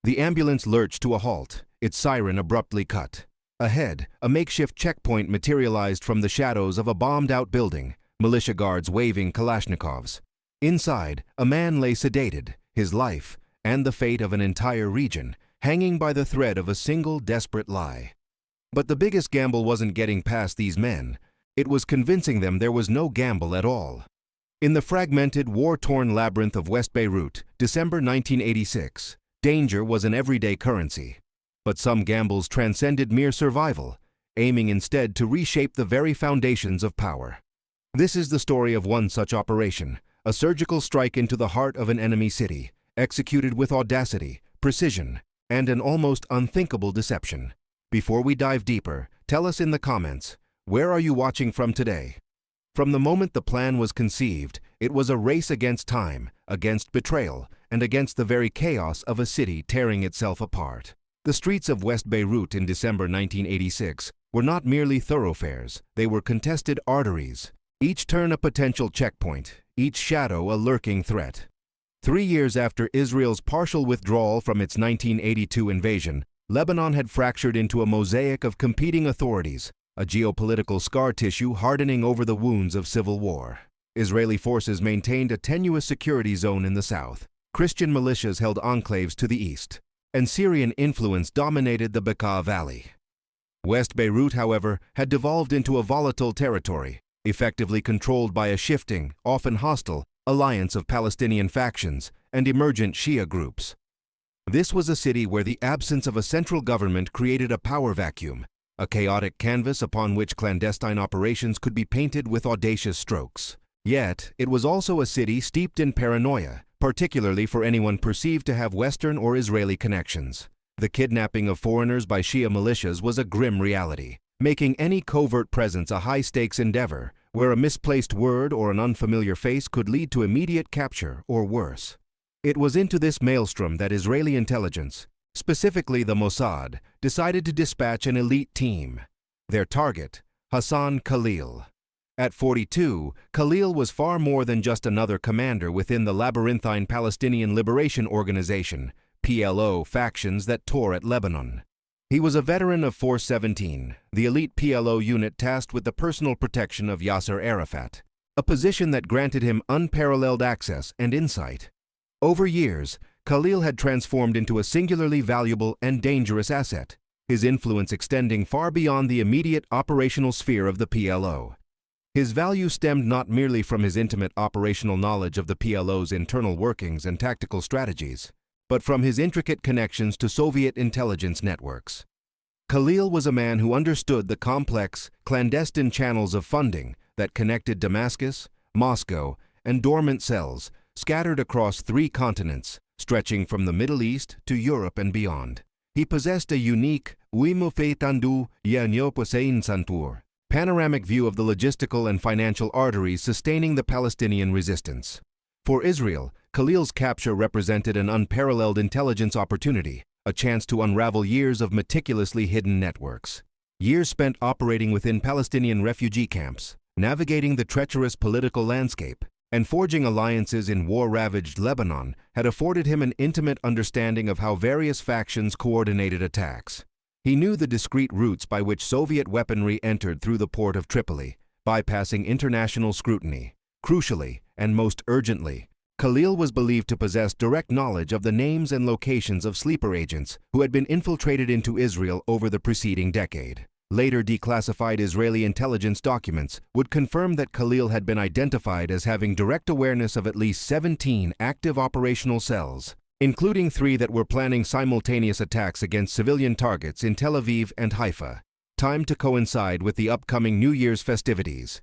The ambulance lurched to a halt, its siren abruptly cut. Ahead, a makeshift checkpoint materialized from the shadows of a bombed-out building, militia guards waving Kalashnikovs. Inside, a man lay sedated, his life, and the fate of an entire region, hanging by the thread of a single desperate lie. But the biggest gamble wasn't getting past these men. It was convincing them there was no gamble at all. In the fragmented, war-torn labyrinth of West Beirut, December 1986, danger was an everyday currency. But some gambles transcended mere survival, aiming instead to reshape the very foundations of power. This is the story of one such operation, a surgical strike into the heart of an enemy city, executed with audacity, precision, and an almost unthinkable deception. Before we dive deeper, tell us in the comments, where are you watching from today? From the moment the plan was conceived, it was a race against time, against betrayal, and against the very chaos of a city tearing itself apart. The streets of West Beirut in December 1986 were not merely thoroughfares, they were contested arteries, each turn a potential checkpoint, each shadow a lurking threat. 3 years after Israel's partial withdrawal from its 1982 invasion, Lebanon had fractured into a mosaic of competing authorities, a geopolitical scar tissue hardening over the wounds of civil war. Israeli forces maintained a tenuous security zone in the south, Christian militias held enclaves to the east, and Syrian influence dominated the Bekaa Valley. West Beirut, however, had devolved into a volatile territory, effectively controlled by a shifting, often hostile, alliance of Palestinian factions and emergent Shia groups. This was a city where the absence of a central government created a power vacuum, a chaotic canvas upon which clandestine operations could be painted with audacious strokes. Yet, it was also a city steeped in paranoia, particularly for anyone perceived to have Western or Israeli connections. The kidnapping of foreigners by Shia militias was a grim reality, making any covert presence a high-stakes endeavor, where a misplaced word or an unfamiliar face could lead to immediate capture or worse. It was into this maelstrom that Israeli intelligence, specifically the Mossad, decided to dispatch an elite team. Their target, Hassan Khalil. At 42, Khalil was far more than just another commander within the labyrinthine Palestinian Liberation Organization, PLO, factions that tore at Lebanon. He was a veteran of Force 17, the elite PLO unit tasked with the personal protection of Yasser Arafat, a position that granted him unparalleled access and insight. Over years, Khalil had transformed into a singularly valuable and dangerous asset, his influence extending far beyond the immediate operational sphere of the PLO. His value stemmed not merely from his intimate operational knowledge of the PLO's internal workings and tactical strategies, but from his intricate connections to Soviet intelligence networks. Khalil was a man who understood the complex, clandestine channels of funding that connected Damascus, Moscow, and dormant cells scattered across 3 continents, stretching from the Middle East to Europe and beyond. He possessed a unique panoramic view of the logistical and financial arteries sustaining the Palestinian resistance. For Israel, Khalil's capture represented an unparalleled intelligence opportunity, a chance to unravel years of meticulously hidden networks. Years spent operating within Palestinian refugee camps, navigating the treacherous political landscape, and forging alliances in war-ravaged Lebanon had afforded him an intimate understanding of how various factions coordinated attacks. He knew the discreet routes by which Soviet weaponry entered through the port of Tripoli, bypassing international scrutiny. Crucially, and most urgently, Khalil was believed to possess direct knowledge of the names and locations of sleeper agents who had been infiltrated into Israel over the preceding decade. Later declassified Israeli intelligence documents would confirm that Khalil had been identified as having direct awareness of at least 17 active operational cells, including 3 that were planning simultaneous attacks against civilian targets in Tel Aviv and Haifa, timed to coincide with the upcoming New Year's festivities.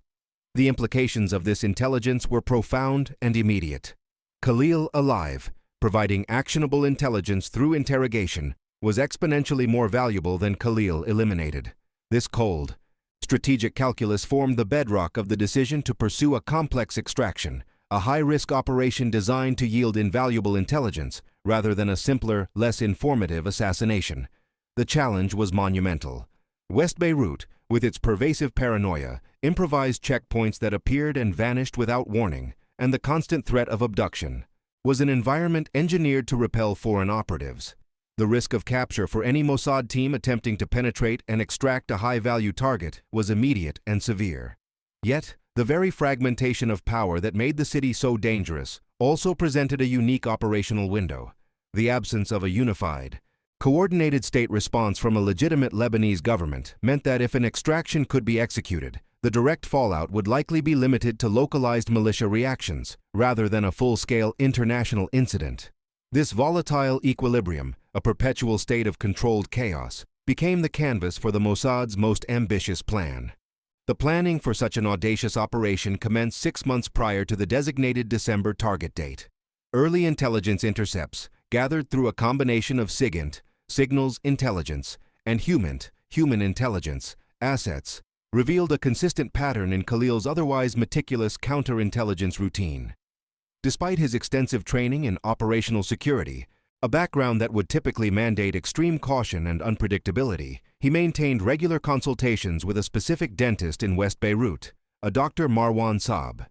The implications of this intelligence were profound and immediate. Khalil alive, providing actionable intelligence through interrogation, was exponentially more valuable than Khalil eliminated. This cold, strategic calculus formed the bedrock of the decision to pursue a complex extraction, a high-risk operation designed to yield invaluable intelligence rather than a simpler, less informative assassination. The challenge was monumental. West Beirut, with its pervasive paranoia, improvised checkpoints that appeared and vanished without warning, and the constant threat of abduction, was an environment engineered to repel foreign operatives. The risk of capture for any Mossad team attempting to penetrate and extract a high-value target was immediate and severe. Yet, the very fragmentation of power that made the city so dangerous also presented a unique operational window. The absence of a unified, coordinated state response from a legitimate Lebanese government meant that if an extraction could be executed, the direct fallout would likely be limited to localized militia reactions, rather than a full-scale international incident. This volatile equilibrium, a perpetual state of controlled chaos, became the canvas for the Mossad's most ambitious plan. The planning for such an audacious operation commenced 6 months prior to the designated December target date. Early intelligence intercepts, gathered through a combination of SIGINT, signals intelligence, and human intelligence, assets, revealed a consistent pattern in Khalil's otherwise meticulous counterintelligence routine. Despite his extensive training in operational security, a background that would typically mandate extreme caution and unpredictability, he maintained regular consultations with a specific dentist in West Beirut, a Dr. Marwan Saab.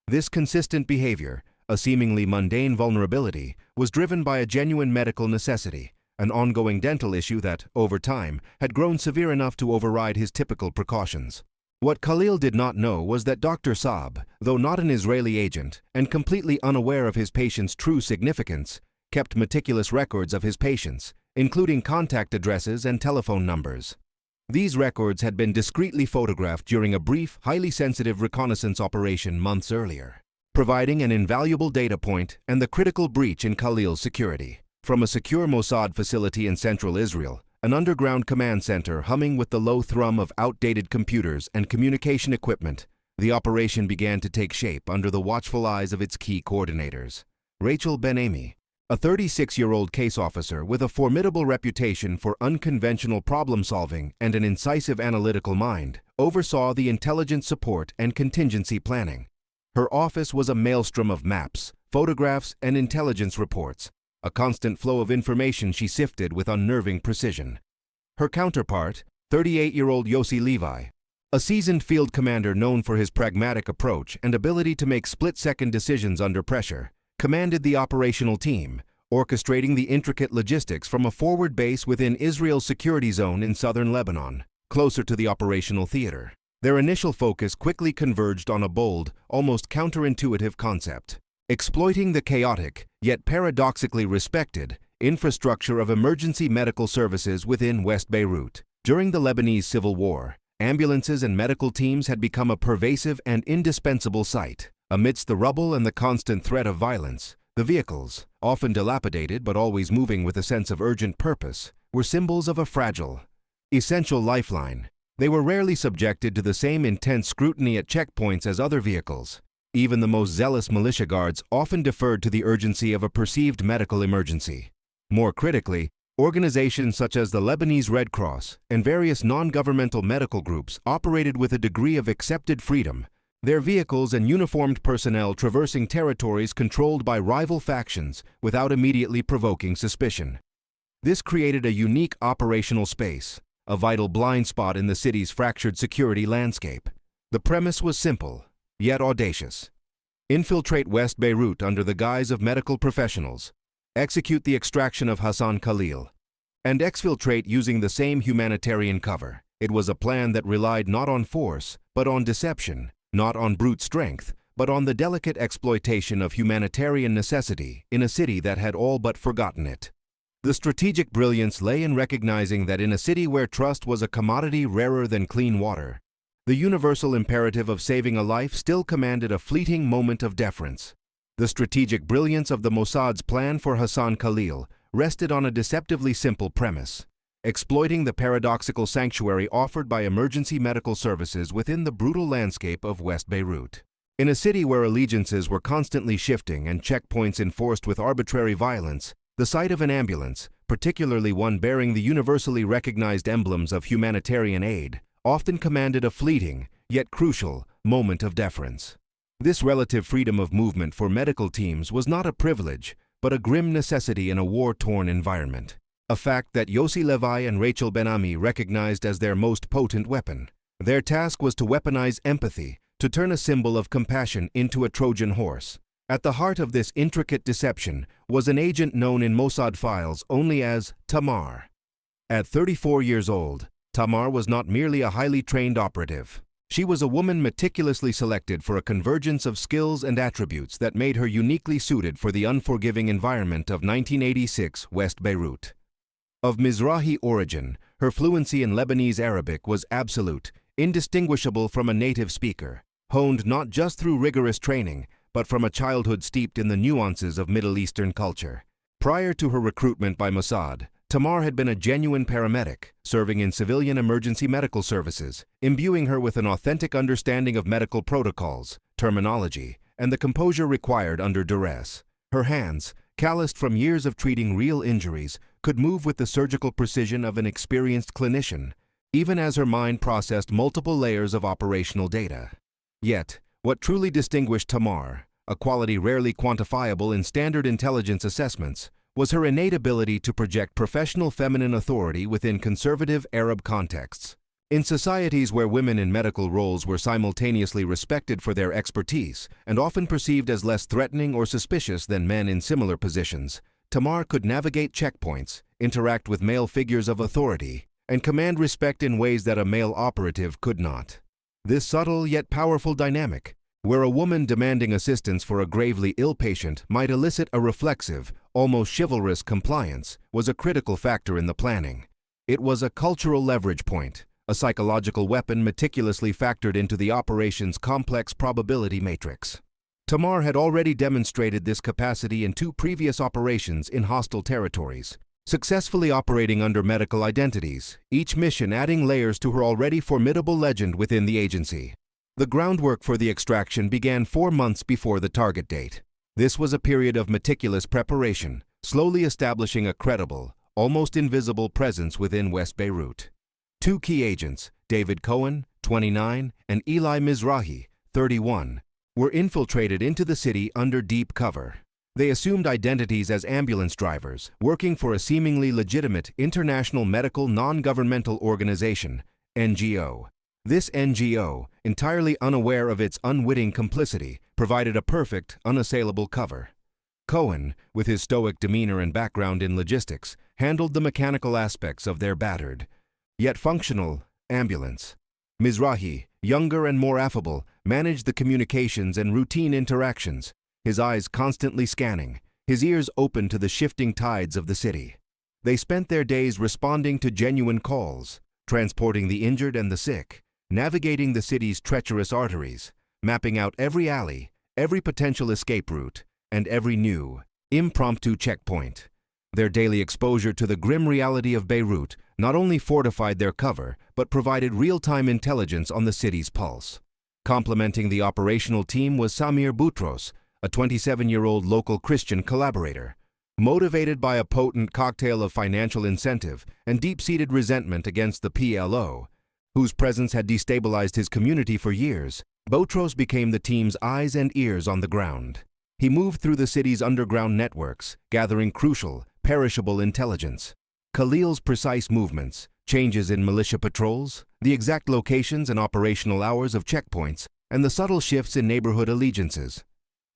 This consistent behavior, a seemingly mundane vulnerability, was driven by a genuine medical necessity, an ongoing dental issue that, over time, had grown severe enough to override his typical precautions. What Khalil did not know was that Dr. Saab, though not an Israeli agent and completely unaware of his patient's true significance, kept meticulous records of his patients, including contact addresses and telephone numbers. These records had been discreetly photographed during a brief, highly sensitive reconnaissance operation months earlier, providing an invaluable data point and the critical breach in Khalil's security. From a secure Mossad facility in central Israel, an underground command center humming with the low thrum of outdated computers and communication equipment, the operation began to take shape under the watchful eyes of its key coordinators. Rachel Ben-Ami, a 36-year-old case officer with a formidable reputation for unconventional problem-solving and an incisive analytical mind, oversaw the intelligence support and contingency planning. Her office was a maelstrom of maps, photographs, and intelligence reports, a constant flow of information she sifted with unnerving precision. Her counterpart, 38-year-old Yossi Levi, a seasoned field commander known for his pragmatic approach and ability to make split-second decisions under pressure, commanded the operational team, orchestrating the intricate logistics from a forward base within Israel's security zone in southern Lebanon, closer to the operational theater. Their initial focus quickly converged on a bold, almost counterintuitive concept: exploiting the chaotic, yet paradoxically respected, infrastructure of emergency medical services within West Beirut. During the Lebanese Civil War, ambulances and medical teams had become a pervasive and indispensable sight. Amidst the rubble and the constant threat of violence, the vehicles, often dilapidated but always moving with a sense of urgent purpose, were symbols of a fragile, essential lifeline. They were rarely subjected to the same intense scrutiny at checkpoints as other vehicles. Even the most zealous militia guards often deferred to the urgency of a perceived medical emergency. More critically, organizations such as the Lebanese Red Cross and various non-governmental medical groups operated with a degree of accepted freedom, their vehicles and uniformed personnel traversing territories controlled by rival factions without immediately provoking suspicion. This created a unique operational space, a vital blind spot in the city's fractured security landscape. The premise was simple, yet audacious. Infiltrate West Beirut under the guise of medical professionals, execute the extraction of Hassan Khalil, and exfiltrate using the same humanitarian cover. It was a plan that relied not on force, but on deception, not on brute strength, but on the delicate exploitation of humanitarian necessity in a city that had all but forgotten it. The strategic brilliance lay in recognizing that in a city where trust was a commodity rarer than clean water, the universal imperative of saving a life still commanded a fleeting moment of deference. The strategic brilliance of the Mossad's plan for Hassan Khalil rested on a deceptively simple premise: exploiting the paradoxical sanctuary offered by emergency medical services within the brutal landscape of West Beirut. In a city where allegiances were constantly shifting and checkpoints enforced with arbitrary violence, the sight of an ambulance, particularly one bearing the universally recognized emblems of humanitarian aid, often commanded a fleeting, yet crucial, moment of deference. This relative freedom of movement for medical teams was not a privilege, but a grim necessity in a war-torn environment, a fact that Yossi Levi and Rachel Ben-Ami recognized as their most potent weapon. Their task was to weaponize empathy, to turn a symbol of compassion into a Trojan horse. At the heart of this intricate deception was an agent known in Mossad files only as Tamar. At 34 years old, Tamar was not merely a highly trained operative. She was a woman meticulously selected for a convergence of skills and attributes that made her uniquely suited for the unforgiving environment of 1986 West Beirut. Of Mizrahi origin, her fluency in Lebanese Arabic was absolute, indistinguishable from a native speaker, honed not just through rigorous training, but from a childhood steeped in the nuances of Middle Eastern culture. Prior to her recruitment by Mossad, Tamar had been a genuine paramedic, serving in civilian emergency medical services, imbuing her with an authentic understanding of medical protocols, terminology, and the composure required under duress. Her hands, calloused from years of treating real injuries, could move with the surgical precision of an experienced clinician, even as her mind processed multiple layers of operational data. Yet, what truly distinguished Tamar, a quality rarely quantifiable in standard intelligence assessments, was her innate ability to project professional feminine authority within conservative Arab contexts. In societies where women in medical roles were simultaneously respected for their expertise and often perceived as less threatening or suspicious than men in similar positions, Tamar could navigate checkpoints, interact with male figures of authority, and command respect in ways that a male operative could not. This subtle yet powerful dynamic, where a woman demanding assistance for a gravely ill patient might elicit a reflexive, almost chivalrous compliance, was a critical factor in the planning. It was a cultural leverage point, a psychological weapon meticulously factored into the operation's complex probability matrix. Tamar had already demonstrated this capacity in 2 previous operations in hostile territories, successfully operating under medical identities, each mission adding layers to her already formidable legend within the agency. The groundwork for the extraction began 4 months before the target date. This was a period of meticulous preparation, slowly establishing a credible, almost invisible presence within West Beirut. 2 key agents, David Cohen, 29, and Eli Mizrahi, 31, were infiltrated into the city under deep cover. They assumed identities as ambulance drivers, working for a seemingly legitimate international medical non-governmental organization, NGO. This NGO, entirely unaware of its unwitting complicity, provided a perfect, unassailable cover. Cohen, with his stoic demeanor and background in logistics, handled the mechanical aspects of their battered, yet functional, ambulance. Mizrahi, younger and more affable, managed the communications and routine interactions, his eyes constantly scanning, his ears open to the shifting tides of the city. They spent their days responding to genuine calls, transporting the injured and the sick, navigating the city's treacherous arteries, mapping out every alley, every potential escape route, and every new, impromptu checkpoint. Their daily exposure to the grim reality of Beirut not only fortified their cover, but provided real-time intelligence on the city's pulse. Complementing the operational team was Samir Boutros, a 27-year-old local Christian collaborator. Motivated by a potent cocktail of financial incentive and deep-seated resentment against the PLO, whose presence had destabilized his community for years, Boutros became the team's eyes and ears on the ground. He moved through the city's underground networks, gathering crucial, perishable intelligence. Khalil's precise movements, changes in militia patrols, the exact locations and operational hours of checkpoints, and the subtle shifts in neighborhood allegiances.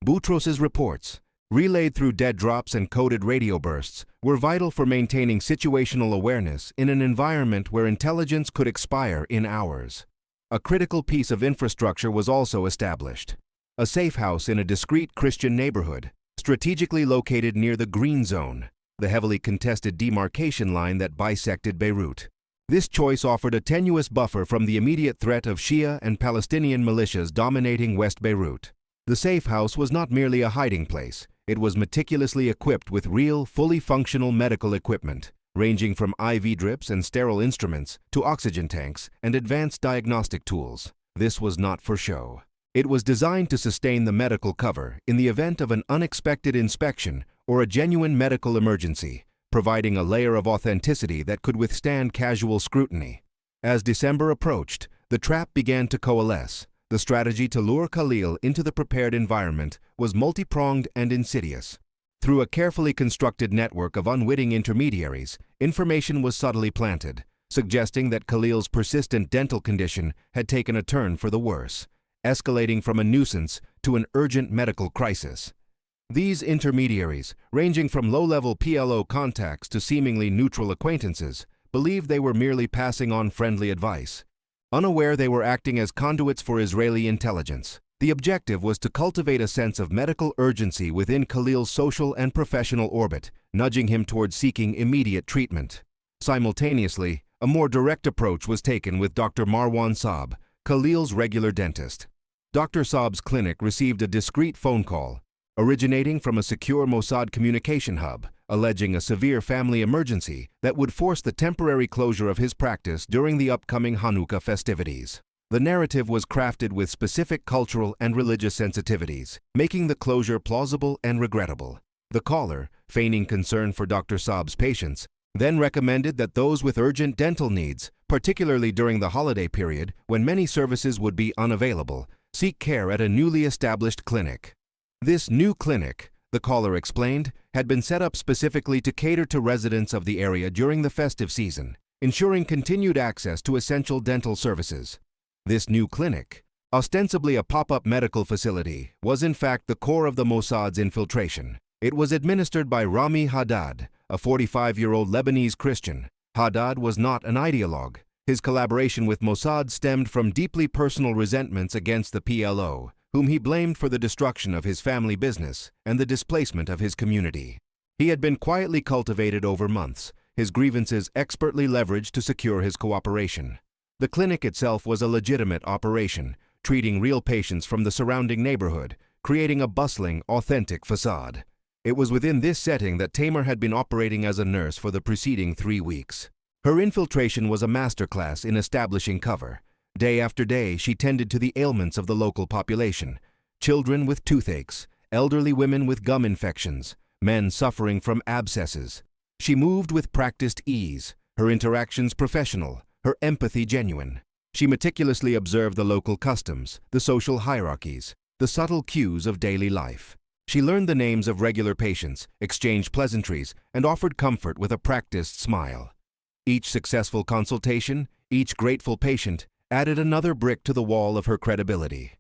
Boutros's reports, relayed through dead drops and coded radio bursts, were vital for maintaining situational awareness in an environment where intelligence could expire in hours. A critical piece of infrastructure was also established. A safe house in a discreet Christian neighborhood, strategically located near the Green Zone, the heavily contested demarcation line that bisected Beirut. This choice offered a tenuous buffer from the immediate threat of Shia and Palestinian militias dominating West Beirut. The safe house was not merely a hiding place. It was meticulously equipped with real, fully functional medical equipment, ranging from IV drips and sterile instruments to oxygen tanks and advanced diagnostic tools. This was not for show. It was designed to sustain the medical cover in the event of an unexpected inspection or a genuine medical emergency, providing a layer of authenticity that could withstand casual scrutiny. As December approached, the trap began to coalesce. The strategy to lure Khalil into the prepared environment was multi-pronged and insidious. Through a carefully constructed network of unwitting intermediaries, information was subtly planted, suggesting that Khalil's persistent dental condition had taken a turn for the worse, escalating from a nuisance to an urgent medical crisis. These intermediaries, ranging from low-level PLO contacts to seemingly neutral acquaintances, believed they were merely passing on friendly advice. Unaware they were acting as conduits for Israeli intelligence. The objective was to cultivate a sense of medical urgency within Khalil's social and professional orbit, nudging him towards seeking immediate treatment. Simultaneously, a more direct approach was taken with Dr. Marwan Saab, Khalil's regular dentist. Dr. Saab's clinic received a discreet phone call, originating from a secure Mossad communication hub, alleging a severe family emergency that would force the temporary closure of his practice during the upcoming Hanukkah festivities. The narrative was crafted with specific cultural and religious sensitivities, making the closure plausible and regrettable. The caller, feigning concern for Dr. Saab's patients, then recommended that those with urgent dental needs, particularly during the holiday period when many services would be unavailable, seek care at a newly established clinic. This new clinic, the caller explained, had been set up specifically to cater to residents of the area during the festive season, ensuring continued access to essential dental services. This new clinic, ostensibly a pop-up medical facility, was in fact the core of the Mossad's infiltration. It was administered by Rami Haddad, a 45-year-old Lebanese Christian. Haddad was not an ideologue. His collaboration with Mossad stemmed from deeply personal resentments against the PLO, whom he blamed for the destruction of his family business and the displacement of his community. He had been quietly cultivated over months, his grievances expertly leveraged to secure his cooperation. The clinic itself was a legitimate operation, treating real patients from the surrounding neighborhood, creating a bustling, authentic facade. It was within this setting that Tamar had been operating as a nurse for the preceding 3 weeks. Her infiltration was a masterclass in establishing cover. Day after day, she tended to the ailments of the local population: children with toothaches, elderly women with gum infections, men suffering from abscesses. She moved with practiced ease, her interactions professional, her empathy genuine. She meticulously observed the local customs, the social hierarchies, the subtle cues of daily life. She learned the names of regular patients, exchanged pleasantries, and offered comfort with a practiced smile. Each successful consultation, each grateful patient, added another brick to the wall of her credibility.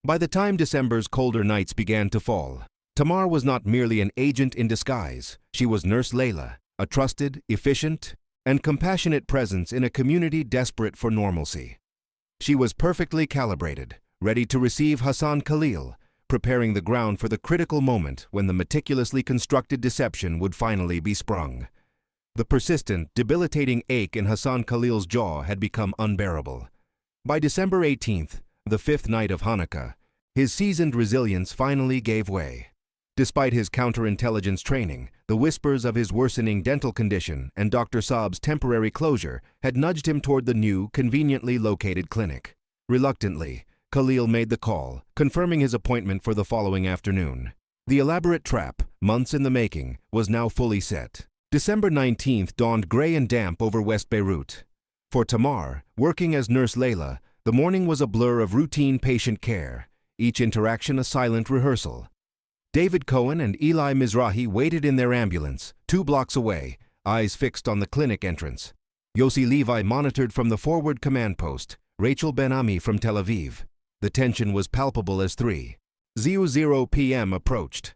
By the time December's colder nights began to fall, Tamar was not merely an agent in disguise. She was Nurse Layla, a trusted, efficient, and compassionate presence in a community desperate for normalcy. She was perfectly calibrated, ready to receive Hassan Khalil, preparing the ground for the critical moment when the meticulously constructed deception would finally be sprung. The persistent, debilitating ache in Hassan Khalil's jaw had become unbearable. By December 18th, the 5th night of Hanukkah, his seasoned resilience finally gave way. Despite his counterintelligence training, the whispers of his worsening dental condition and Dr. Saab's temporary closure had nudged him toward the new, conveniently located clinic. Reluctantly, Khalil made the call, confirming his appointment for the following afternoon. The elaborate trap, months in the making, was now fully set. December 19th dawned gray and damp over West Beirut. For Tamar, working as Nurse Layla, the morning was a blur of routine patient care, each interaction a silent rehearsal. David Cohen and Eli Mizrahi waited in their ambulance, 2 blocks away, eyes fixed on the clinic entrance. Yossi Levi monitored from the forward command post, Rachel Ben-Ami from Tel Aviv. The tension was palpable as 3:00 p.m. approached.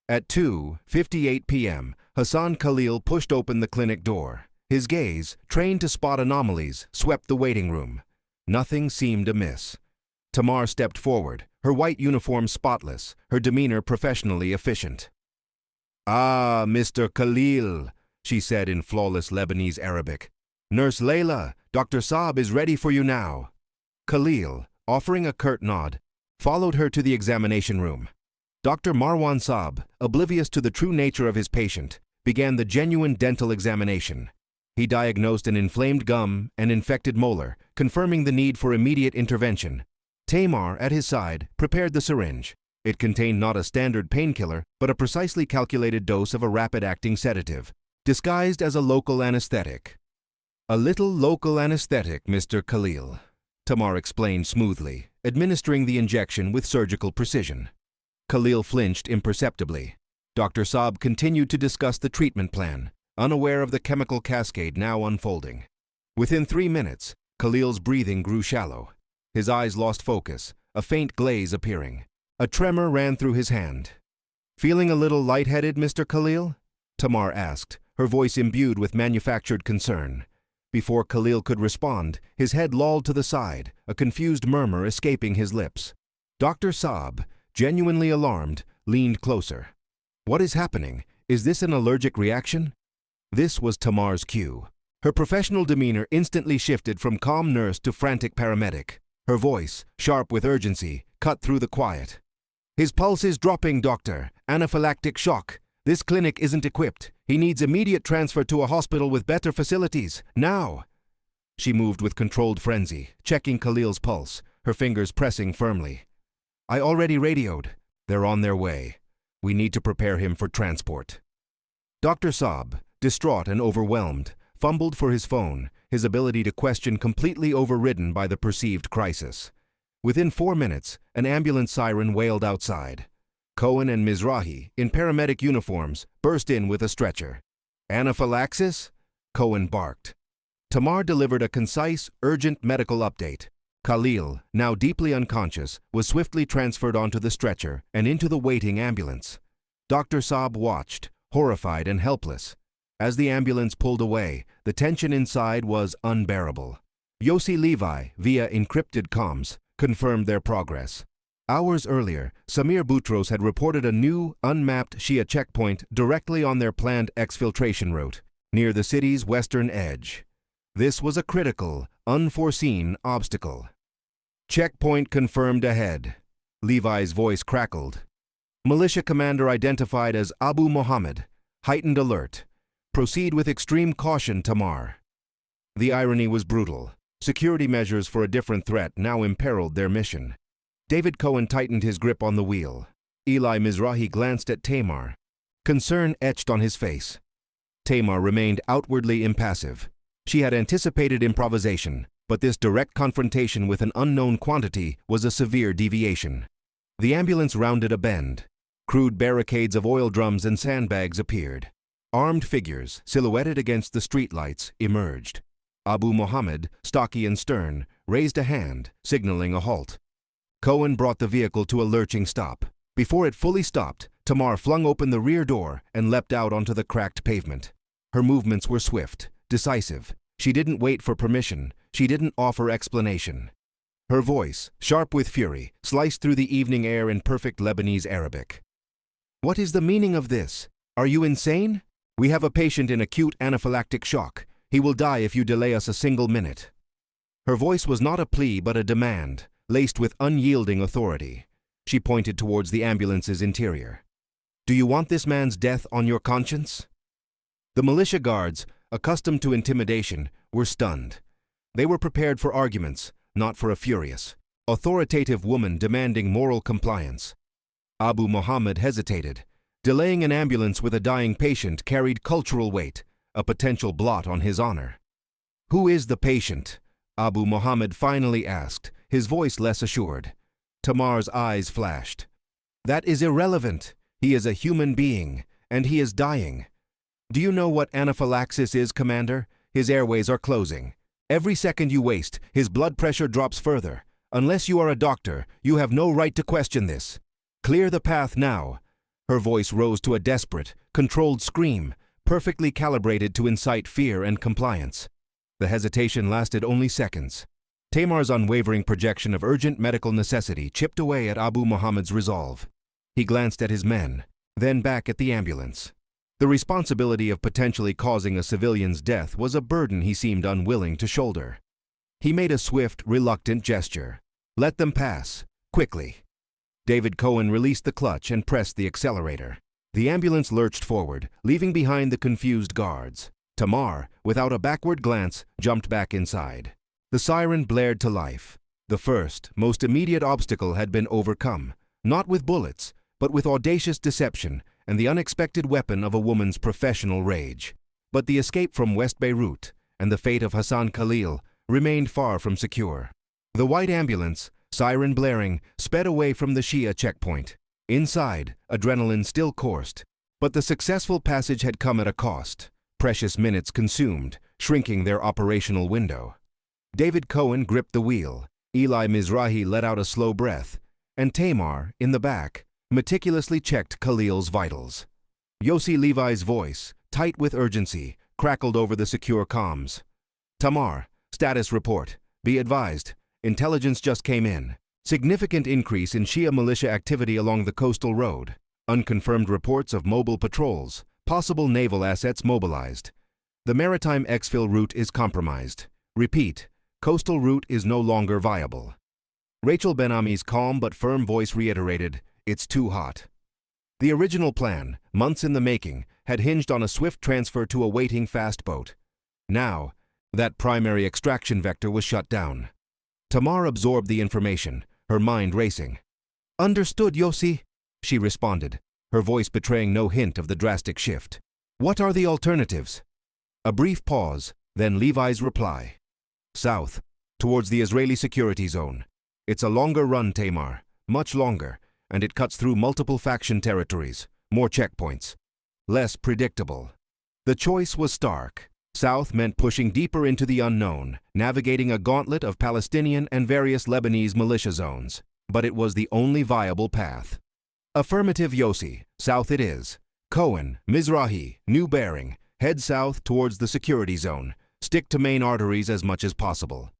At 2:58 p.m., Hassan Khalil pushed open the clinic door. His gaze, trained to spot anomalies, swept the waiting room. Nothing seemed amiss. Tamar stepped forward, her white uniform spotless, her demeanor professionally efficient. "Ah, Mr. Khalil," she said in flawless Lebanese Arabic. "Nurse Layla, Dr. Saab is ready for you now." Khalil, offering a curt nod, followed her to the examination room. Dr. Marwan Saab, oblivious to the true nature of his patient, began the genuine dental examination. He diagnosed an inflamed gum and infected molar, confirming the need for immediate intervention. Tamar, at his side, prepared the syringe. It contained not a standard painkiller, but a precisely calculated dose of a rapid-acting sedative, disguised as a local anesthetic. "A little local anesthetic, Mr. Khalil," Tamar explained smoothly, administering the injection with surgical precision. Khalil flinched imperceptibly. Dr. Saab continued to discuss the treatment plan, unaware of the chemical cascade now unfolding. Within 3 minutes, Khalil's breathing grew shallow. His eyes lost focus, a faint glaze appearing. A tremor ran through his hand. Feeling a little lightheaded, Mr. Khalil? Tamar asked, her voice imbued with manufactured concern. Before Khalil could respond, his head lolled to the side, a confused murmur escaping his lips. Dr. Saab, genuinely alarmed, leaned closer. What is happening? Is this an allergic reaction? This was Tamar's cue. Her professional demeanor instantly shifted from calm nurse to frantic paramedic. Her voice, sharp with urgency, cut through the quiet. His pulse is dropping, doctor. Anaphylactic shock. This clinic isn't equipped. He needs immediate transfer to a hospital with better facilities. Now! She moved with controlled frenzy, checking Khalil's pulse, her fingers pressing firmly. I already radioed. They're on their way. We need to prepare him for transport. Dr. Saab, distraught and overwhelmed, fumbled for his phone, his ability to question completely overridden by the perceived crisis. Within 4 minutes, an ambulance siren wailed outside. Cohen and Mizrahi, in paramedic uniforms, burst in with a stretcher. Anaphylaxis? Cohen barked. Tamar delivered a concise, urgent medical update. Khalil, now deeply unconscious, was swiftly transferred onto the stretcher and into the waiting ambulance. Dr. Saab watched, horrified and helpless. As the ambulance pulled away, the tension inside was unbearable. Yossi Levi, via encrypted comms, confirmed their progress. Hours earlier, Samir Boutros had reported a new, unmapped Shia checkpoint directly on their planned exfiltration route, near the city's western edge. This was a critical, unforeseen obstacle. Checkpoint confirmed ahead. Levi's voice crackled. Militia commander identified as Abu Mohammed. Heightened alert. Proceed with extreme caution, Tamar. The irony was brutal. Security measures for a different threat now imperiled their mission. David Cohen tightened his grip on the wheel. Eli Mizrahi glanced at Tamar. Concern etched on his face. Tamar remained outwardly impassive. She had anticipated improvisation, but this direct confrontation with an unknown quantity was a severe deviation. The ambulance rounded a bend. Crude barricades of oil drums and sandbags appeared. Armed figures, silhouetted against the streetlights, emerged. Abu Mohammed, stocky and stern, raised a hand, signaling a halt. Cohen brought the vehicle to a lurching stop. Before it fully stopped, Tamar flung open the rear door and leapt out onto the cracked pavement. Her movements were swift, decisive. She didn't wait for permission. She didn't offer explanation. Her voice, sharp with fury, sliced through the evening air in perfect Lebanese Arabic. What is the meaning of this? Are you insane? We have a patient in acute anaphylactic shock. He will die if you delay us a single minute. Her voice was not a plea but a demand, laced with unyielding authority. She pointed towards the ambulance's interior. Do you want this man's death on your conscience? The militia guards, accustomed to intimidation, were stunned. They were prepared for arguments, not for a furious, authoritative woman demanding moral compliance. Abu Mohammed hesitated. Delaying an ambulance with a dying patient carried cultural weight, a potential blot on his honor. Who is the patient? Abu Mohammed finally asked, his voice less assured. Tamar's eyes flashed. That is irrelevant. He is a human being, and he is dying. Do you know what anaphylaxis is, Commander? His airways are closing. Every second you waste, his blood pressure drops further. Unless you are a doctor, you have no right to question this. Clear the path now. Her voice rose to a desperate, controlled scream, perfectly calibrated to incite fear and compliance. The hesitation lasted only seconds. Tamar's unwavering projection of urgent medical necessity chipped away at Abu Mohammed's resolve. He glanced at his men, then back at the ambulance. The responsibility of potentially causing a civilian's death was a burden he seemed unwilling to shoulder. He made a swift, reluctant gesture. Let them pass, quickly. David Cohen released the clutch and pressed the accelerator. The ambulance lurched forward, leaving behind the confused guards. Tamar, without a backward glance, jumped back inside. The siren blared to life. The first, most immediate obstacle had been overcome, not with bullets, but with audacious deception and the unexpected weapon of a woman's professional rage. But the escape from West Beirut and the fate of Hassan Khalil remained far from secure. The white ambulance, siren blaring, sped away from the Shia checkpoint. Inside, adrenaline still coursed, but the successful passage had come at a cost. Precious minutes consumed, shrinking their operational window. David Cohen gripped the wheel. Eli Mizrahi let out a slow breath, and Tamar, in the back, meticulously checked Khalil's vitals. Yossi Levi's voice, tight with urgency, crackled over the secure comms. Tamar, status report. Be advised, intelligence just came in. Significant increase in Shia militia activity along the coastal road. Unconfirmed reports of mobile patrols, possible naval assets mobilized. The maritime exfil route is compromised. Repeat, coastal route is no longer viable. Rachel Ben-Ami's calm but firm voice reiterated, it's too hot. The original plan, months in the making, had hinged on a swift transfer to a waiting fast boat. Now, that primary extraction vector was shut down. Tamar absorbed the information, her mind racing. Understood, Yossi, she responded, her voice betraying no hint of the drastic shift. What are the alternatives? A brief pause, then Levi's reply. South, towards the Israeli security zone. It's a longer run, Tamar, much longer, and it cuts through multiple faction territories, more checkpoints. Less predictable. The choice was stark. South meant pushing deeper into the unknown, navigating a gauntlet of Palestinian and various Lebanese militia zones. But it was the only viable path. Affirmative, Yossi, south it is. Cohen, Mizrahi, new bearing, head south towards the security zone. Stick to main arteries as much as possible.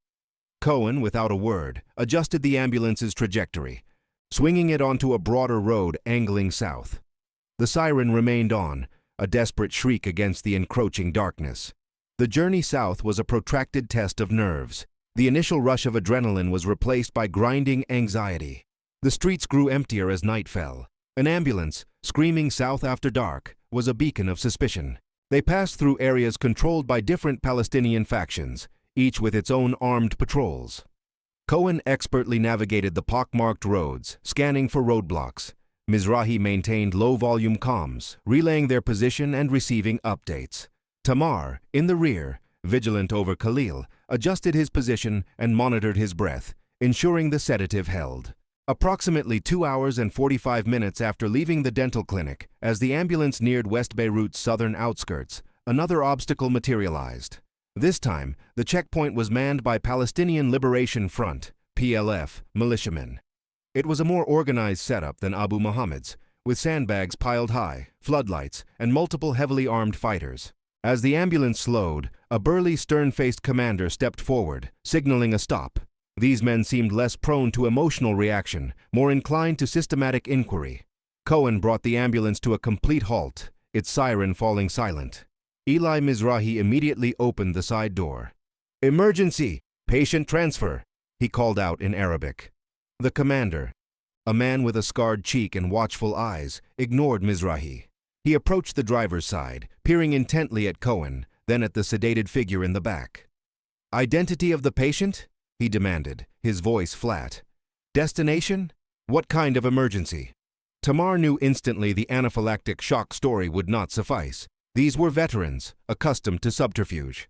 Cohen, without a word, adjusted the ambulance's trajectory, swinging it onto a broader road angling south. The siren remained on, a desperate shriek against the encroaching darkness. The journey south was a protracted test of nerves. The initial rush of adrenaline was replaced by grinding anxiety. The streets grew emptier as night fell. An ambulance, screaming south after dark, was a beacon of suspicion. They passed through areas controlled by different Palestinian factions, each with its own armed patrols. Cohen expertly navigated the pockmarked roads, scanning for roadblocks. Mizrahi maintained low-volume comms, relaying their position and receiving updates. Tamar, in the rear, vigilant over Khalil, adjusted his position and monitored his breath, ensuring the sedative held. Approximately 2 hours and 45 minutes after leaving the dental clinic, as the ambulance neared West Beirut's southern outskirts, another obstacle materialized. This time, the checkpoint was manned by Palestinian Liberation Front, PLF, militiamen. It was a more organized setup than Abu Muhammad's, with sandbags piled high, floodlights, and multiple heavily armed fighters. As the ambulance slowed, a burly, stern-faced commander stepped forward, signaling a stop. These men seemed less prone to emotional reaction, more inclined to systematic inquiry. Cohen brought the ambulance to a complete halt, its siren falling silent. Eli Mizrahi immediately opened the side door. "Emergency! Patient transfer!" he called out in Arabic. The commander, a man with a scarred cheek and watchful eyes, ignored Mizrahi. He approached the driver's side, peering intently at Cohen, then at the sedated figure in the back. "Identity of the patient?" he demanded, his voice flat. "Destination? What kind of emergency?" Tamar knew instantly the anaphylactic shock story would not suffice. These were veterans, accustomed to subterfuge.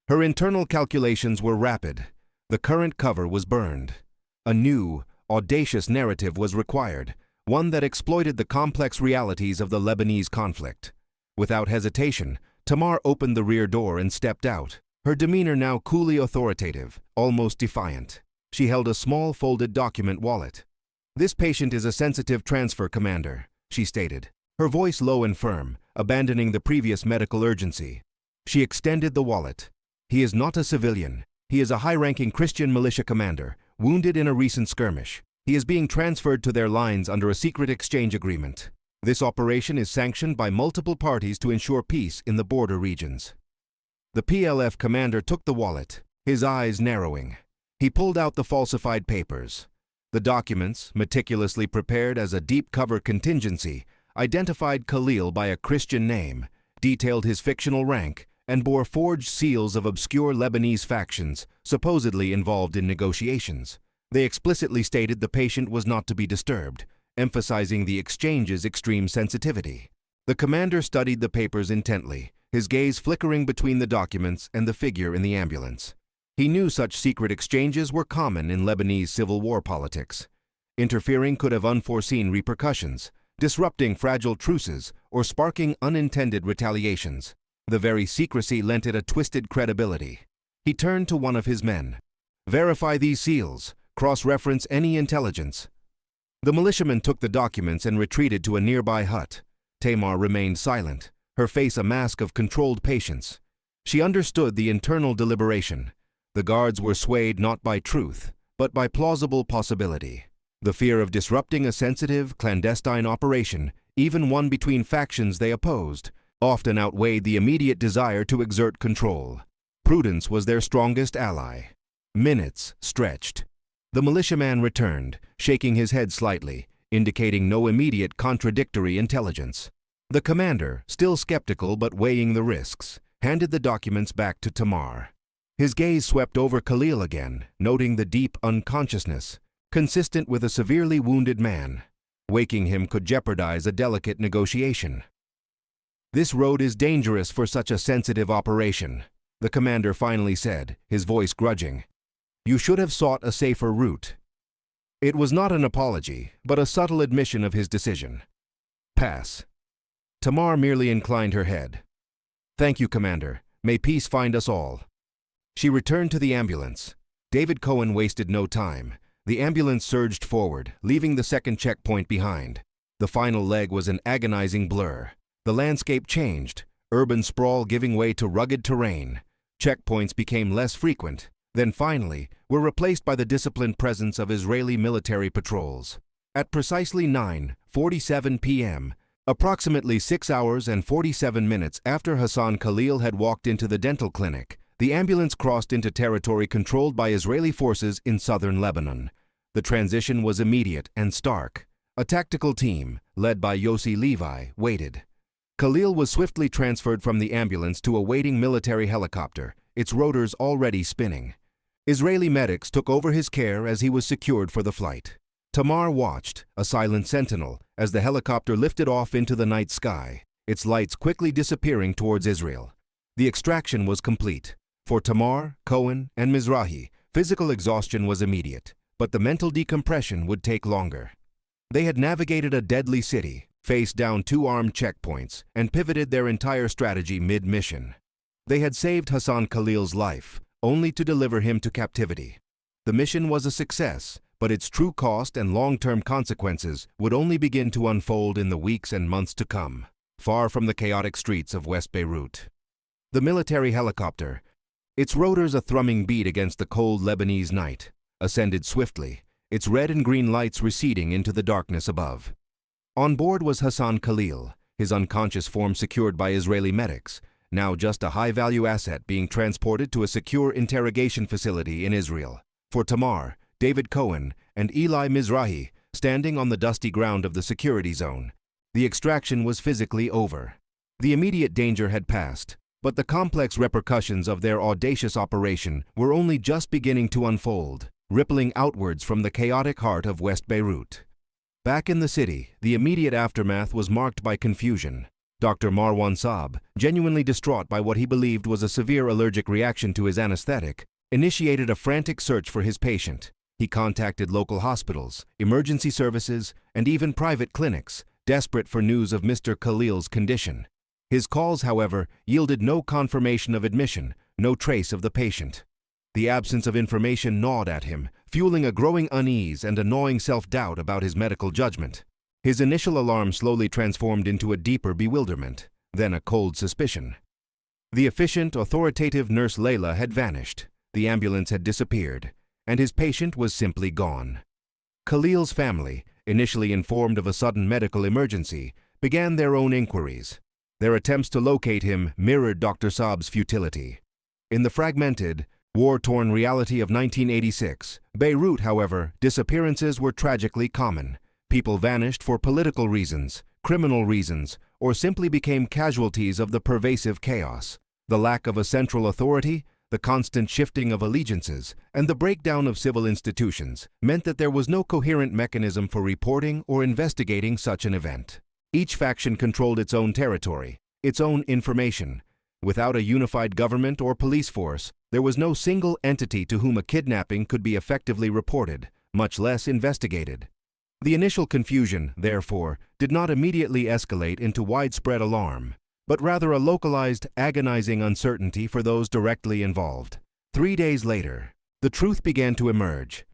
Her internal calculations were rapid. The current cover was burned. A new, audacious narrative was required, one that exploited the complex realities of the Lebanese conflict. Without hesitation, Tamar opened the rear door and stepped out, her demeanor now coolly authoritative, almost defiant. She held a small folded document wallet. "This patient is a sensitive transfer, Commander," she stated, her voice low and firm, abandoning the previous medical urgency. She extended the wallet. "He is not a civilian. He is a high-ranking Christian militia commander, wounded in a recent skirmish. He is being transferred to their lines under a secret exchange agreement. This operation is sanctioned by multiple parties to ensure peace in the border regions." The PLF commander took the wallet, his eyes narrowing. He pulled out the falsified papers. The documents, meticulously prepared as a deep-cover contingency, identified Khalil by a Christian name, detailed his fictional rank, and bore forged seals of obscure Lebanese factions supposedly involved in negotiations. They explicitly stated the patient was not to be disturbed, emphasizing the exchange's extreme sensitivity. The commander studied the papers intently, his gaze flickering between the documents and the figure in the ambulance. He knew such secret exchanges were common in Lebanese civil war politics. Interfering could have unforeseen repercussions, disrupting fragile truces or sparking unintended retaliations. The very secrecy lent it a twisted credibility. He turned to one of his men. "Verify these seals. Cross-reference any intelligence." The militiaman took the documents and retreated to a nearby hut. Tamar remained silent, her face a mask of controlled patience. She understood the internal deliberation. The guards were swayed not by truth, but by plausible possibility. The fear of disrupting a sensitive, clandestine operation, even one between factions they opposed, often outweighed the immediate desire to exert control. Prudence was their strongest ally. Minutes stretched. The militiaman returned, shaking his head slightly, indicating no immediate contradictory intelligence. The commander, still skeptical but weighing the risks, handed the documents back to Tamar. His gaze swept over Khalil again, noting the deep unconsciousness, consistent with a severely wounded man. Waking him could jeopardize a delicate negotiation. "This road is dangerous for such a sensitive operation," the commander finally said, his voice grudging. "You should have sought a safer route." It was not an apology, but a subtle admission of his decision. "Pass." Tamar merely inclined her head. "Thank you, Commander. May peace find us all." She returned to the ambulance. David Cohen wasted no time. The ambulance surged forward, leaving the second checkpoint behind. The final leg was an agonizing blur. The landscape changed, urban sprawl giving way to rugged terrain. Checkpoints became less frequent, then finally were replaced by the disciplined presence of Israeli military patrols. At precisely 9:47 p.m., approximately 6 hours and 47 minutes after Hassan Khalil had walked into the dental clinic, the ambulance crossed into territory controlled by Israeli forces in southern Lebanon. The transition was immediate and stark. A tactical team, led by Yossi Levi, waited. Khalil was swiftly transferred from the ambulance to a waiting military helicopter, its rotors already spinning. Israeli medics took over his care as he was secured for the flight. Tamar watched, a silent sentinel, as the helicopter lifted off into the night sky, its lights quickly disappearing towards Israel. The extraction was complete. For Tamar, Cohen, and Mizrahi, physical exhaustion was immediate, but the mental decompression would take longer. They had navigated a deadly city, faced down 2 armed checkpoints, and pivoted their entire strategy mid-mission. They had saved Hassan Khalil's life, only to deliver him to captivity. The mission was a success, but its true cost and long-term consequences would only begin to unfold in the weeks and months to come, far from the chaotic streets of West Beirut. The military helicopter, its rotors a thrumming beat against the cold Lebanese night, ascended swiftly, its red and green lights receding into the darkness above. On board was Hassan Khalil, his unconscious form secured by Israeli medics, now just a high-value asset being transported to a secure interrogation facility in Israel. For Tamar, David Cohen, and Eli Mizrahi, standing on the dusty ground of the security zone, the extraction was physically over. The immediate danger had passed, but the complex repercussions of their audacious operation were only just beginning to unfold, rippling outwards from the chaotic heart of West Beirut. Back in the city, the immediate aftermath was marked by confusion. Dr. Marwan Saab, genuinely distraught by what he believed was a severe allergic reaction to his anesthetic, initiated a frantic search for his patient. He contacted local hospitals, emergency services, and even private clinics, desperate for news of Mr. Khalil's condition. His calls, however, yielded no confirmation of admission, no trace of the patient. The absence of information gnawed at him, fueling a growing unease and a gnawing self-doubt about his medical judgment. His initial alarm slowly transformed into a deeper bewilderment, then a cold suspicion. The efficient, authoritative nurse Layla had vanished, the ambulance had disappeared, and his patient was simply gone. Khalil's family, initially informed of a sudden medical emergency, began their own inquiries. Their attempts to locate him mirrored Dr. Saab's futility. In the fragmented, war-torn reality of 1986, Beirut, however, disappearances were tragically common. People vanished for political reasons, criminal reasons, or simply became casualties of the pervasive chaos. The lack of a central authority, the constant shifting of allegiances, and the breakdown of civil institutions meant that there was no coherent mechanism for reporting or investigating such an event. Each faction controlled its own territory, its own information. Without a unified government or police force, there was no single entity to whom a kidnapping could be effectively reported, much less investigated. The initial confusion, therefore, did not immediately escalate into widespread alarm, but rather a localized, agonizing uncertainty for those directly involved. 3 days later, the truth began to emerge.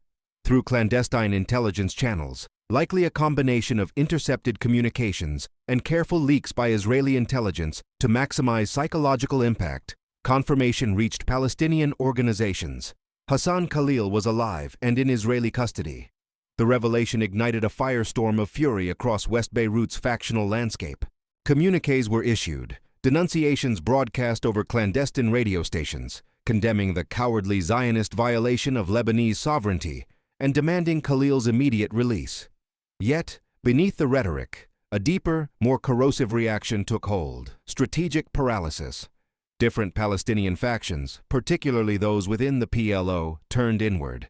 Through clandestine intelligence channels, likely a combination of intercepted communications and careful leaks by Israeli intelligence to maximize psychological impact. Confirmation reached Palestinian organizations. Hassan Khalil was alive and in Israeli custody. The revelation ignited a firestorm of fury across West Beirut's factional landscape. Communiques were issued, denunciations broadcast over clandestine radio stations, condemning the cowardly Zionist violation of Lebanese sovereignty and demanding Khalil's immediate release. Yet, beneath the rhetoric, a deeper, more corrosive reaction took hold: strategic paralysis. Different Palestinian factions, particularly those within the PLO, turned inward,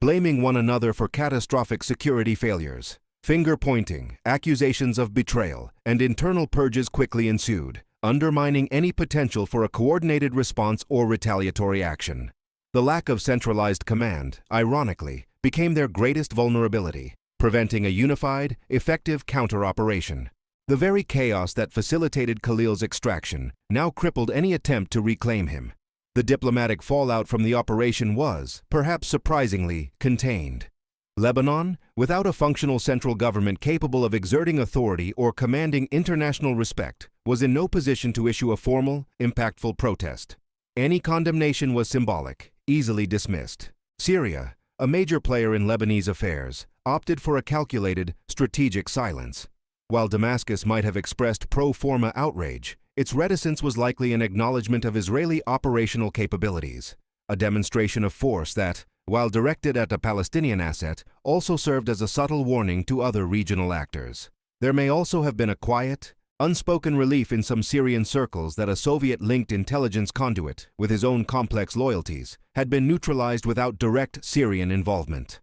blaming one another for catastrophic security failures. Finger-pointing, accusations of betrayal, and internal purges quickly ensued, undermining any potential for a coordinated response or retaliatory action. The lack of centralized command, ironically, became their greatest vulnerability, preventing a unified, effective counter-operation. The very chaos that facilitated Khalil's extraction now crippled any attempt to reclaim him. The diplomatic fallout from the operation was, perhaps surprisingly, contained. Lebanon, without a functional central government capable of exerting authority or commanding international respect, was in no position to issue a formal, impactful protest. Any condemnation was symbolic, easily dismissed. Syria, a major player in Lebanese affairs, opted for a calculated, strategic silence. While Damascus might have expressed pro forma outrage, its reticence was likely an acknowledgement of Israeli operational capabilities, a demonstration of force that, while directed at a Palestinian asset, also served as a subtle warning to other regional actors. There may also have been a quiet, unspoken relief in some Syrian circles that a Soviet-linked intelligence conduit, with his own complex loyalties, had been neutralized without direct Syrian involvement.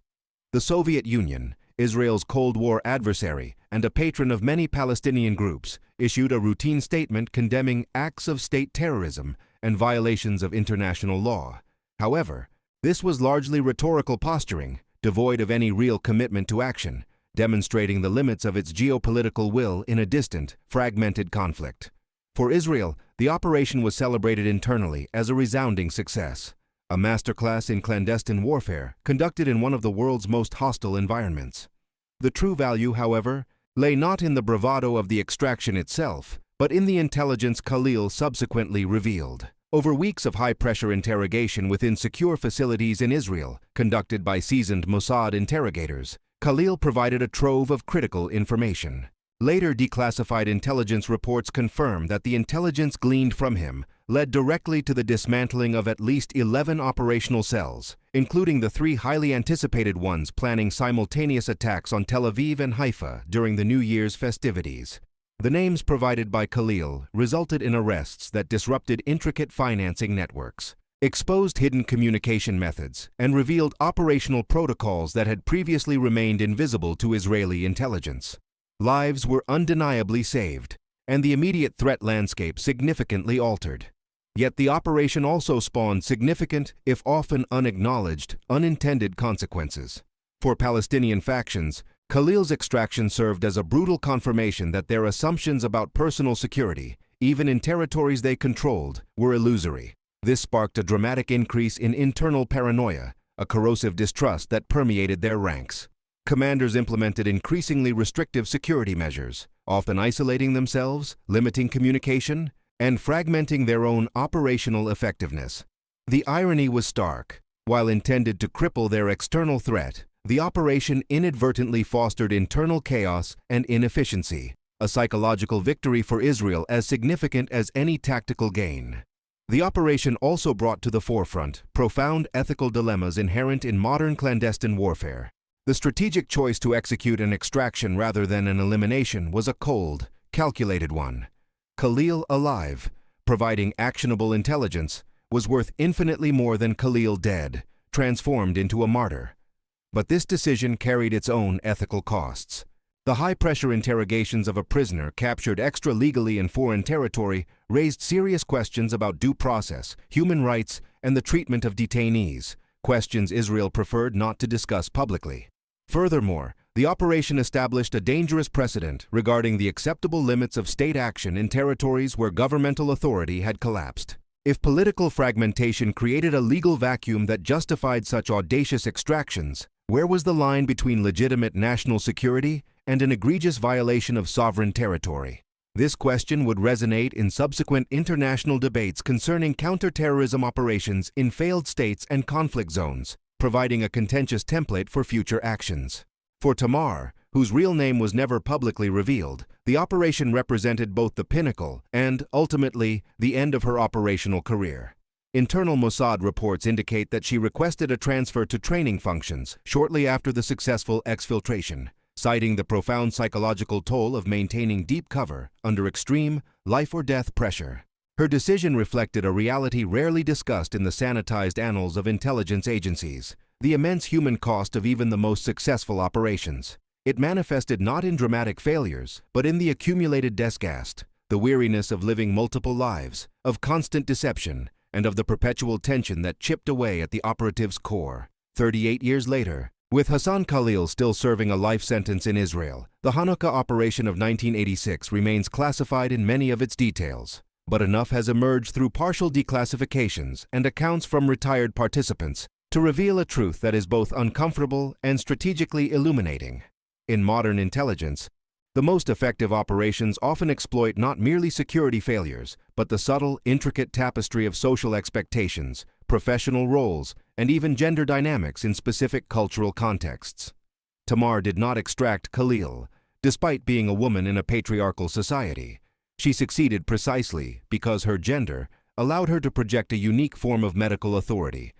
The Soviet Union, Israel's Cold War adversary and a patron of many Palestinian groups, issued a routine statement condemning acts of state terrorism and violations of international law. However, this was largely rhetorical posturing, devoid of any real commitment to action, demonstrating the limits of its geopolitical will in a distant, fragmented conflict. For Israel, the operation was celebrated internally as a resounding success, a masterclass in clandestine warfare conducted in one of the world's most hostile environments. The true value, however, lay not in the bravado of the extraction itself, but in the intelligence Khalil subsequently revealed. Over weeks of high-pressure interrogation within secure facilities in Israel, conducted by seasoned Mossad interrogators, Khalil provided a trove of critical information. Later declassified intelligence reports confirm that the intelligence gleaned from him led directly to the dismantling of at least 11 operational cells, including the 3 highly anticipated ones planning simultaneous attacks on Tel Aviv and Haifa during the New Year's festivities. The names provided by Khalil resulted in arrests that disrupted intricate financing networks, exposed hidden communication methods, and revealed operational protocols that had previously remained invisible to Israeli intelligence. Lives were undeniably saved, and the immediate threat landscape significantly altered. Yet the operation also spawned significant, if often unacknowledged, unintended consequences. For Palestinian factions, Khalil's extraction served as a brutal confirmation that their assumptions about personal security, even in territories they controlled, were illusory. This sparked a dramatic increase in internal paranoia, a corrosive distrust that permeated their ranks. Commanders implemented increasingly restrictive security measures, often isolating themselves, limiting communication, and fragmenting their own operational effectiveness. The irony was stark. While intended to cripple their external threat, the operation inadvertently fostered internal chaos and inefficiency, a psychological victory for Israel as significant as any tactical gain. The operation also brought to the forefront profound ethical dilemmas inherent in modern clandestine warfare. The strategic choice to execute an extraction rather than an elimination was a cold, calculated one. Khalil alive, providing actionable intelligence, was worth infinitely more than Khalil dead, transformed into a martyr. But this decision carried its own ethical costs. The high-pressure interrogations of a prisoner captured extra-legally in foreign territory raised serious questions about due process, human rights, and the treatment of detainees, questions Israel preferred not to discuss publicly. Furthermore, the operation established a dangerous precedent regarding the acceptable limits of state action in territories where governmental authority had collapsed. If political fragmentation created a legal vacuum that justified such audacious extractions, Where was the line between legitimate national security and an egregious violation of sovereign territory? This question would resonate in subsequent international debates concerning counterterrorism operations in failed states and conflict zones, providing a contentious template for future actions. For Tamar, whose real name was never publicly revealed, the operation represented both the pinnacle and, ultimately, the end of her operational career. Internal Mossad reports indicate that she requested a transfer to training functions shortly after the successful exfiltration, citing the profound psychological toll of maintaining deep cover under extreme, life-or-death pressure. Her decision reflected a reality rarely discussed in the sanitized annals of intelligence agencies: the immense human cost of even the most successful operations. It manifested not in dramatic failures, but in the accumulated disgust, the weariness of living multiple lives, of constant deception, and of the perpetual tension that chipped away at the operative's core. 38 years later, with Hassan Khalil still serving a life sentence in Israel, the Hanukkah operation of 1986 remains classified in many of its details. But enough has emerged through partial declassifications and accounts from retired participants to reveal a truth that is both uncomfortable and strategically illuminating. In modern intelligence, the most effective operations often exploit not merely security failures, but the subtle, intricate tapestry of social expectations, professional roles, and even gender dynamics in specific cultural contexts. Tamar did not extract Khalil, despite being a woman in a patriarchal society. She succeeded precisely because her gender allowed her to project a unique form of medical authority,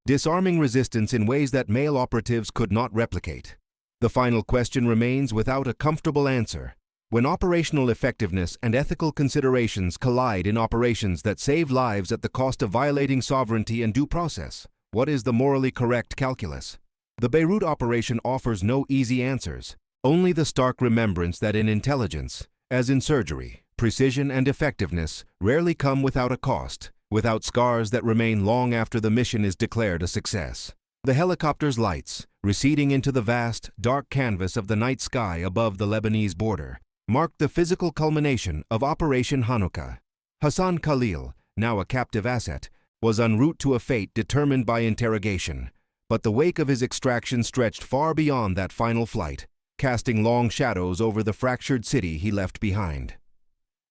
disarming resistance in ways that male operatives could not replicate. The final question remains without a comfortable answer. When operational effectiveness and ethical considerations collide in operations that save lives at the cost of violating sovereignty and due process, what is the morally correct calculus? The Beirut operation offers no easy answers, only the stark remembrance that in intelligence, as in surgery, precision and effectiveness rarely come without a cost, without scars that remain long after the mission is declared a success. The helicopter's lights, receding into the vast, dark canvas of the night sky above the Lebanese border, marked the physical culmination of Operation Hannukah. Hassan Khalil, now a captive asset, was en route to a fate determined by interrogation, but the wake of his extraction stretched far beyond that final flight, casting long shadows over the fractured city he left behind.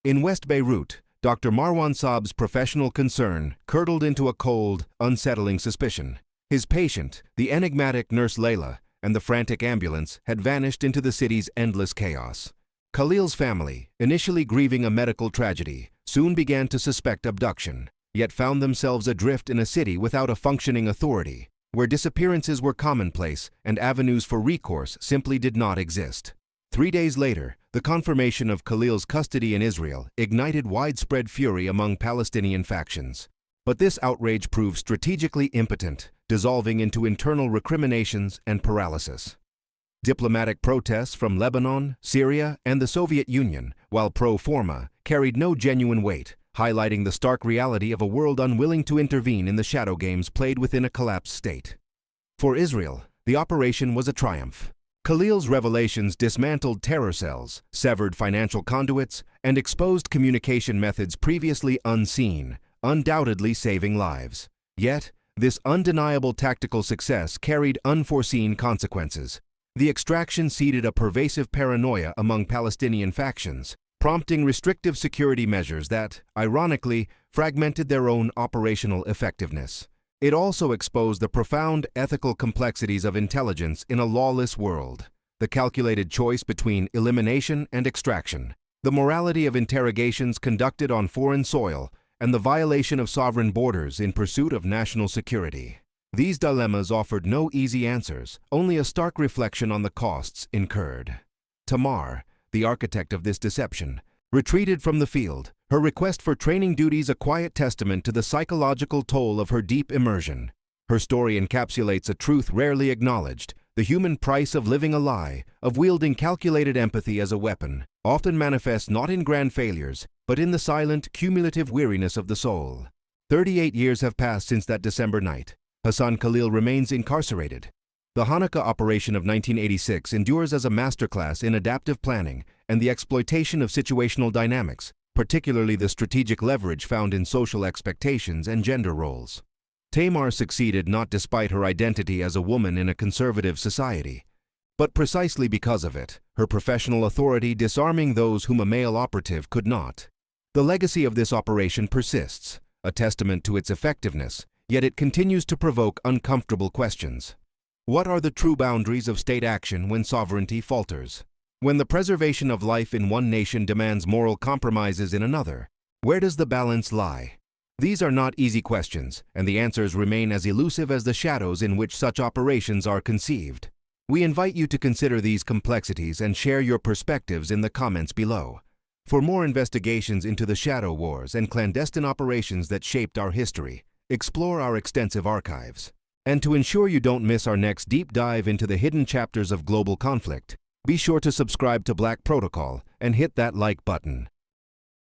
In West Beirut, Dr. Marwan Saab's professional concern curdled into a cold, unsettling suspicion. His patient, the enigmatic nurse Layla, and the frantic ambulance had vanished into the city's endless chaos. Khalil's family, initially grieving a medical tragedy, soon began to suspect abduction, yet found themselves adrift in a city without a functioning authority, where disappearances were commonplace and avenues for recourse simply did not exist. 3 days later, the confirmation of Khalil's custody in Israel ignited widespread fury among Palestinian factions. But this outrage proved strategically impotent, dissolving into internal recriminations and paralysis. Diplomatic protests from Lebanon, Syria, and the Soviet Union, while pro forma, carried no genuine weight, highlighting the stark reality of a world unwilling to intervene in the shadow games played within a collapsed state. For Israel, the operation was a triumph. Khalil's revelations dismantled terror cells, severed financial conduits, and exposed communication methods previously unseen, undoubtedly saving lives. Yet, this undeniable tactical success carried unforeseen consequences. The extraction seeded a pervasive paranoia among Palestinian factions, prompting restrictive security measures that, ironically, fragmented their own operational effectiveness. It also exposed the profound ethical complexities of intelligence in a lawless world, the calculated choice between elimination and extraction, the morality of interrogations conducted on foreign soil, and the violation of sovereign borders in pursuit of national security. These dilemmas offered no easy answers, only a stark reflection on the costs incurred. Tamar, the architect of this deception, retreated from the field, her request for training duties a quiet testament to the psychological toll of her deep immersion. Her story encapsulates a truth rarely acknowledged: the human price of living a lie, of wielding calculated empathy as a weapon, often manifests not in grand failures, but in the silent, cumulative weariness of the soul. 38 years have passed since that December night. Hassan Khalil remains incarcerated. The Hanukkah operation of 1986 endures as a masterclass in adaptive planning and the exploitation of situational dynamics, particularly the strategic leverage found in social expectations and gender roles. Tamar succeeded not despite her identity as a woman in a conservative society, but precisely because of it, her professional authority disarming those whom a male operative could not. The legacy of this operation persists, a testament to its effectiveness, yet it continues to provoke uncomfortable questions. What are the true boundaries of state action when sovereignty falters? When the preservation of life in one nation demands moral compromises in another, where does the balance lie? These are not easy questions, and the answers remain as elusive as the shadows in which such operations are conceived. We invite you to consider these complexities and share your perspectives in the comments below. For more investigations into the shadow wars and clandestine operations that shaped our history, explore our extensive archives. And to ensure you don't miss our next deep dive into the hidden chapters of global conflict, be sure to subscribe to Black Protocol and hit that like button.